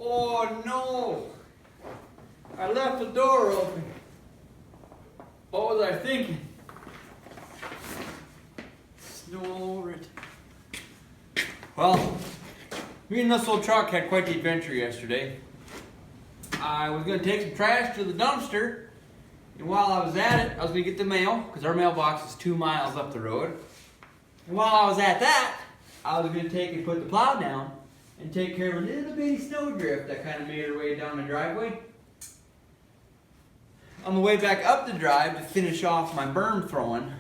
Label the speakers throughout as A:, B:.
A: Oh no! I left the door open. What was I thinking? Snow all over it. Well, me and this little truck had quite the adventure yesterday. I was going to take some trash to the dumpster, and while I was at it, I was going to get the mail, because our mailbox is 2 miles up the road. And while I was at that, I was going to take and put the plow down and take care of a little bitty snowdrift that kind of made her way down the driveway. On the way back up the drive to finish off my berm throwing,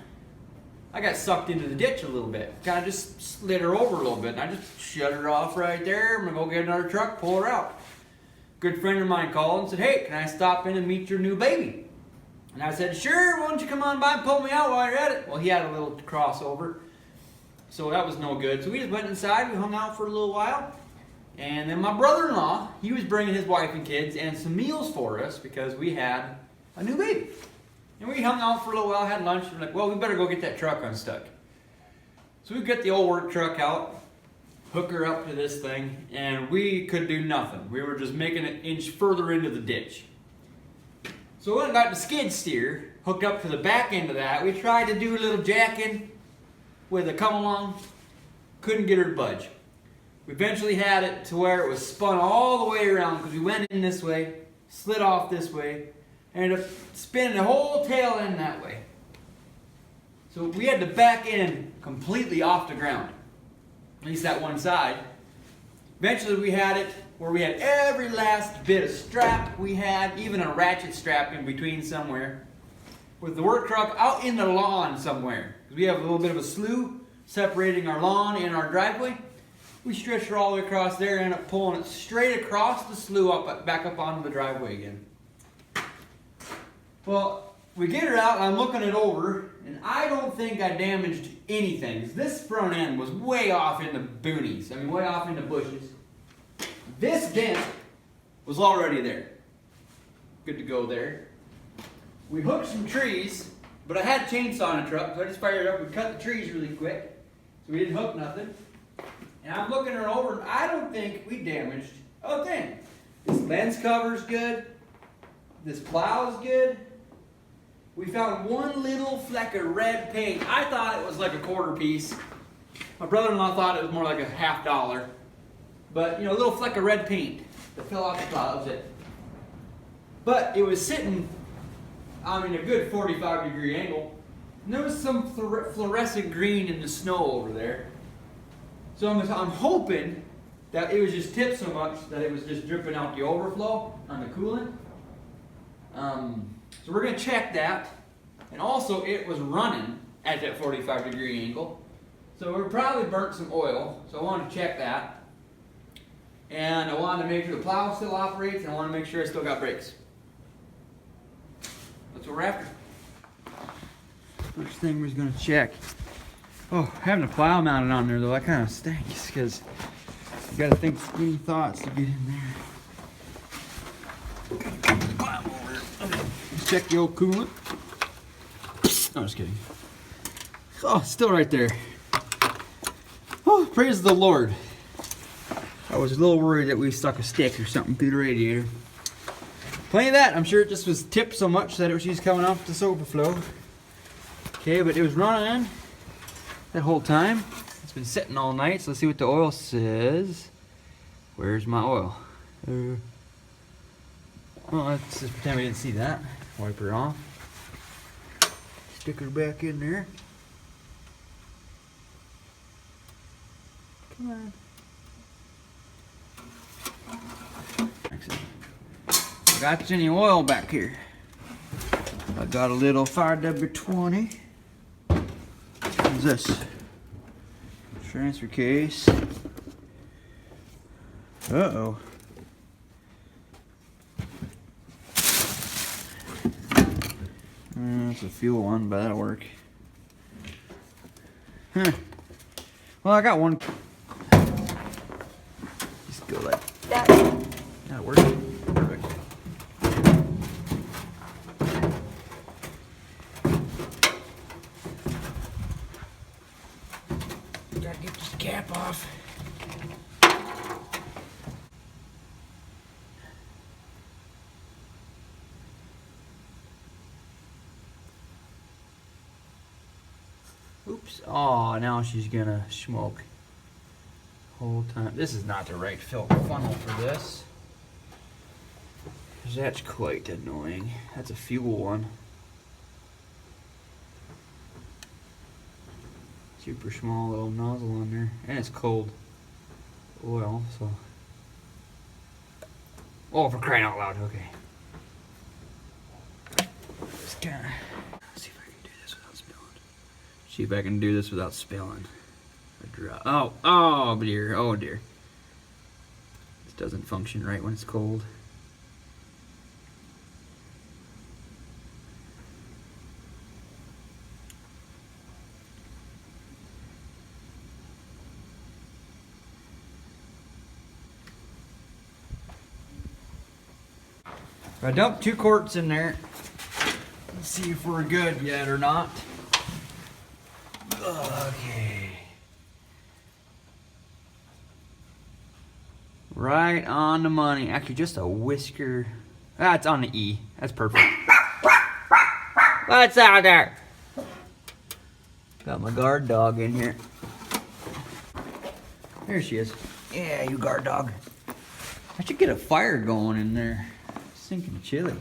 A: I got sucked into the ditch a little bit. Kind of just slid her over a little bit, and I just shut her off right there. I'm going to go get another truck, pull her out. A good friend of mine called and said, "Hey, can I stop in and meet your new baby?" And I said, "Sure, why don't you come on by and pull me out while you're at it?" Well, he had a little crossover, so that was no good. So we just went inside, we hung out for a little while. And then my brother-in-law, he was bringing his wife and kids and some meals for us because we had a new baby. And we hung out for a little while, had lunch, and we're like, well, we better go get that truck unstuck. So we get the old work truck out, hook her up to this thing, and we could do nothing. We were just making it inch further into the ditch. So we went and got the skid steer, hooked up to the back end of that. We tried to do a little jacking with a come along, couldn't get her to budge. We eventually had it to where it was spun all the way around because we went in this way, slid off this way, ended up spinning the whole tail end that way. So we had the back end completely off the ground, at least that one side. Eventually we had it where we had every last bit of strap we had, even a ratchet strap in between somewhere, with the work truck out in the lawn somewhere. We have a little bit of a slough separating our lawn and our driveway. We stretched her all the way across there and ended up pulling it straight across the slough back up onto the driveway again. Well, we get her out and I'm looking it over, and I don't think I damaged anything. This front end was way off in the boonies. I mean, way off in the bushes. This dent was already there. Good to go there. We hooked some trees, but I had a chainsaw in the truck, so I just fired it up. We cut the trees really quick, so we didn't hook nothing. And I'm looking her over, and I don't think we damaged a thing. This lens cover's good. This plow's good. We found one little fleck of red paint. I thought it was like a quarter piece. My brother-in-law thought it was more like a $50. But, you know, a little fleck of red paint that fell off the plow, that was it. But it was sitting, I mean, a good 45-degree angle. And there was some fluorescent green in the snow over there. So I'm hoping that it was just tipped so much that it was just dripping out the overflow on the coolant. So we're going to check that. And also it was running at that 45-degree angle. So we probably burnt some oil. So I wanted to check that. And I wanted to make sure the plow still operates, and I want to make sure I still got brakes. That's what we're after. First thing we're going to check. Oh, having a plow mounted on there though, that kind of stinks because you got to think skinny thoughts to get in there. Climb over. Check the old coolant. No, just kidding. Oh, it's still right there. Oh, praise the Lord. I was a little worried that we stuck a stick or something through the radiator. Plenty of that. I'm sure it just was tipped so much that she's coming off this overflow. Okay, but it was running that whole time. It's been sitting all night, so let's see what the oil says. Where's my oil? Well, let's just pretend we didn't see that. Wipe her off. Stick her back in there. Come on. Got any oil back here? I got a little 5W20. What's this? Transfer case. Uh-oh. That's a fuel one, but that'll work. Huh. Well, I got one. Just go like that. That'll work. Perfect. Gotta get this cap off. Oops. Oh, now she's gonna smoke. Whole time. This is not the right funnel for this. 'Cause that's quite annoying. That's a fuel one. Super small little nozzle on there. And it's cold oil, so. Oh, for crying out loud, okay. Just kinda see if I can do this without spilling. See if I can do this without spilling. Oh dear, oh dear. This doesn't function right when it's cold. I dumped 2 quarts in there. Let's see if we're good yet or not. Okay. Right on the money. Actually, just a whisker. Ah, it's on the E. That's perfect. What's out there? Got my guard dog in here. There she is. Yeah, you guard dog. I should get a fire going in there. Sinking chili.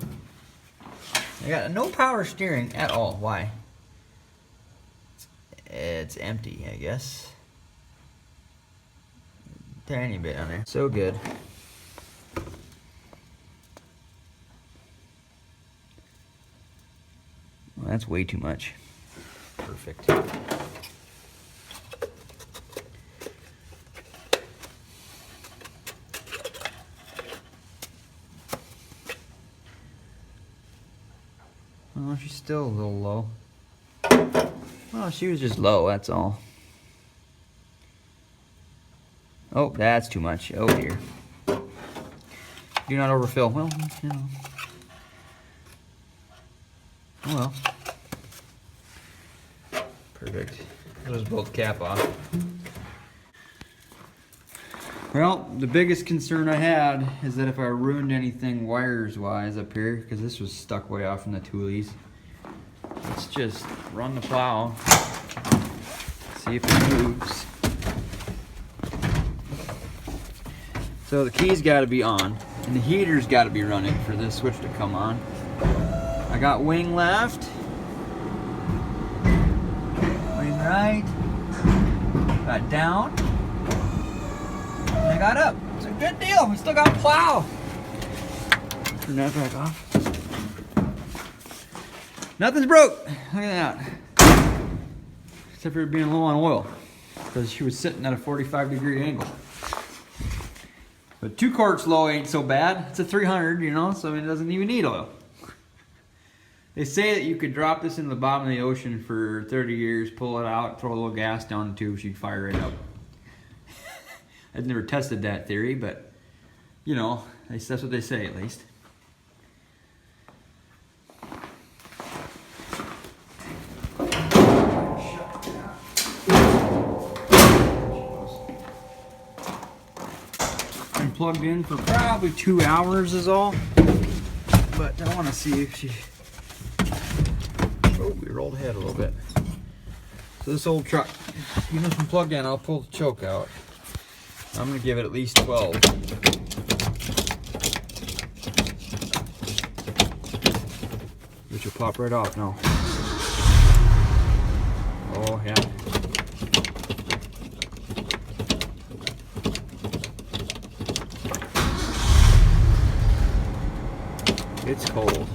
A: I got no power steering at all. Why? It's empty, I guess. Tiny bit on there. So good. Well, that's way too much. Perfect. Oh, she's still a little low. Well, she was just low, that's all. Oh, that's too much. Oh dear. Do not overfill. Well, you know. Oh well. Perfect. Those both cap off. Well, the biggest concern I had is that if I ruined anything wires-wise up here, because this was stuck way off in the toolies. Let's just run the plow, see if it moves. So the key's got to be on, and the heater's got to be running for this switch to come on. I got wing left, wing right, got down. I got up. It's a good deal. We still got plow. Turn that back off. Nothing's broke. Look at that. Except for it being low on oil. Because she was sitting at a 45-degree angle. But 2 quarts low ain't so bad. It's a 300, you know, so it doesn't even need oil. They say that you could drop this in the bottom of the ocean for 30 years, pull it out, throw a little gas down the tube, she'd fire right up. I've never tested that theory, but you know, that's what they say at least. I'm plugged in for probably 2 hours is all, but I want to see if she. Oh, we rolled ahead a little bit. So this old truck, even if I'm plugged in, I'll pull the choke out. I'm going to give it at least 12. Which will pop right off now. Oh, yeah. It's cold.